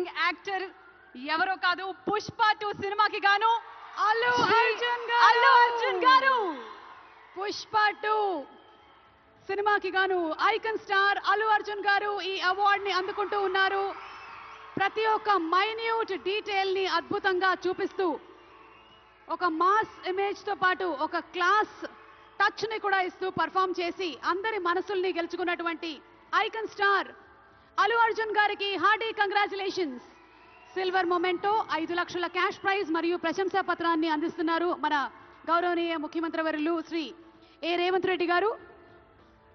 Outstanding actor ఎవరో కాదు పుష్ప 2 సినిమాకి గాను అల్లు అర్జున్ గారు పుష్ప 2 సినిమాకి గాను ఐకాన్ స్టార్ అల్లు అర్జున్ గారు ఈ అవార్డ్ ని అందుకుంటూ ఉన్నారు. ప్రతి ఒక్క మైన్యూట్ డీటెయిల్ ని అద్భుతంగా చూపిస్తూ ఒక మాస్ ఇమేజ్ తో పాటు ఒక క్లాస్ టచ్ ని కూడా ఇస్తూ పర్ఫామ్ చేసి అందరి మనసుల్ని గెలుచుకున్నటువంటి ఐకాన్ స్టార్ అల్లు అర్జున్ గారికి హార్డీ కంగ్రాచులేషన్స్. సిల్వర్ మొమెంటో 5 లక్షల క్యాష్ ప్రైజ్ మరియు ప్రశంసా పత్రాన్ని అందిస్తున్నారు మన గౌరవనీయ ముఖ్యమంత్రి వర్యులు శ్రీ ఏ రేవంత్ రెడ్డి గారు.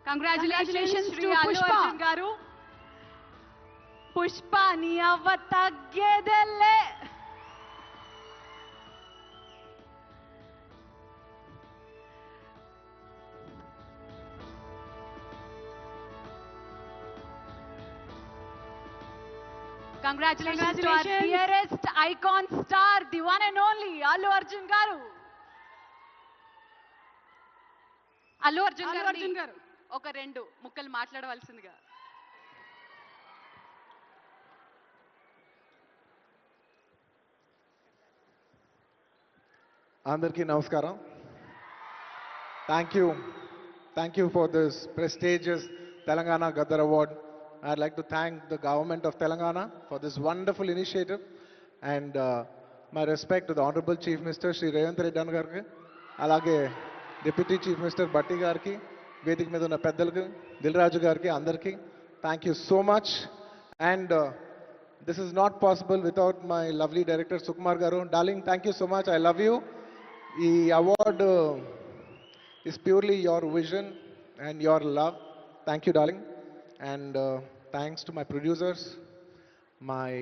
కంగ్రాచులేషన్స్ టు పుష్ప గారు. పుష్ప నీ అవ్వ తగ్గేదెల్లే. Congratulations to our dearest icon star, the one and only Allu Arjun garu. Allu Arjun garu oka rendu mukkalu maatladavaల్సిందిగా. Andarki namaskaram. Thank you for this prestigious Telangana Gaddar Award. I'd like to thank the government of Telangana for this wonderful initiative, and my respect to the Honorable Chief Minister Shri Revanth Reddy Gariki, alage Deputy Chief Minister Batti Gariki, Vedik మీద ఉన్న పెద్దలకు దిల్రాజు గారికి అందరికీ thank you so much. And this is not possible without my lovely director Sukumar garu. Darling, thank you so much. I love you. ఈ award is purely your vision and your love. Thank you, darling. And thanks to my producers, my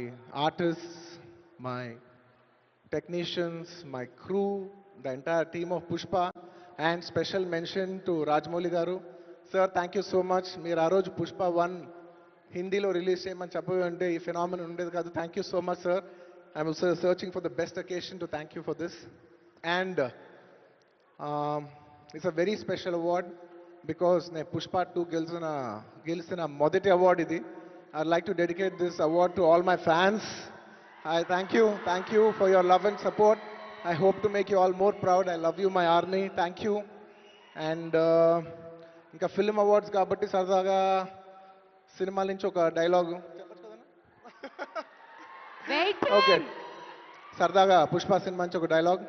artists, my technicians, my crew, the entire team of Pushpa, and special mention to Rajamouli garu. Sir, thank you so much. Meer aa roju Pushpa 1 Hindilo release cheyamani cheppavante ee phenomenon undedi kaadu. Thank you so much, sir. I'm also searching for the best occasion to thank you for this. And it's a very special award because ne Pushpa 2 గెలిచిన మొదటి award ఇది. I'd like to dedicate this award to all my fans. I thank you for your love and support. I hope to make you all more proud. I love you, my army. Thank you. And ఇంకా film awards కాబట్టి సరదాగా సినిమాల నుంచి ఒక dialogue okay, సరదాగా Pushpa cinema నుంచి ఒక dialogue.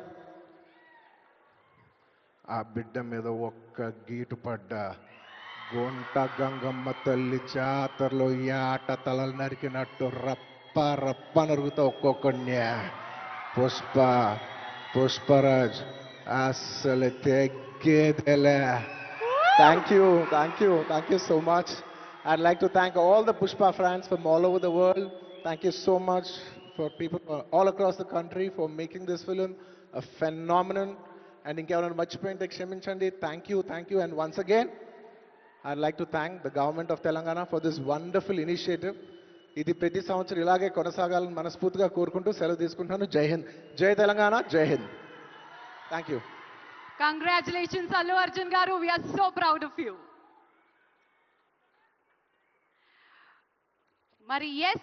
ఆ బిడ్డ మీద ఒక్క గీటు పడ్డా గొంట గంగమ్మ తల్లి జాతరలో ఈ ఆట తలలు నరికినట్టు రప్ప రప్ప నరుగుతా ఒక్కొక్కడిని. పుష్పరాజ్ అస్సలు తెగ్గేదేలే. Thank you so much. I'd like to thank all the Pushpa fans from all over the world. Thank you so much for people all across the country for making this film a phenomenon. And ఇంకేమైనా మర్చిపోయింటే క్షమించండి. Thank you. And once again, I'd like to thank the government of Telangana for this wonderful initiative. ఇది ప్రతి సంవత్సరం ఇలాగే కొనసాగాలని మనస్ఫూర్తిగా కోరుకుంటూ సెలవు తీసుకుంటాను. జై హింద్, జై తెలంగాణ, జై Hind. Thank you. Congratulations Allu Arjun garu. We are so proud of you. మరి yes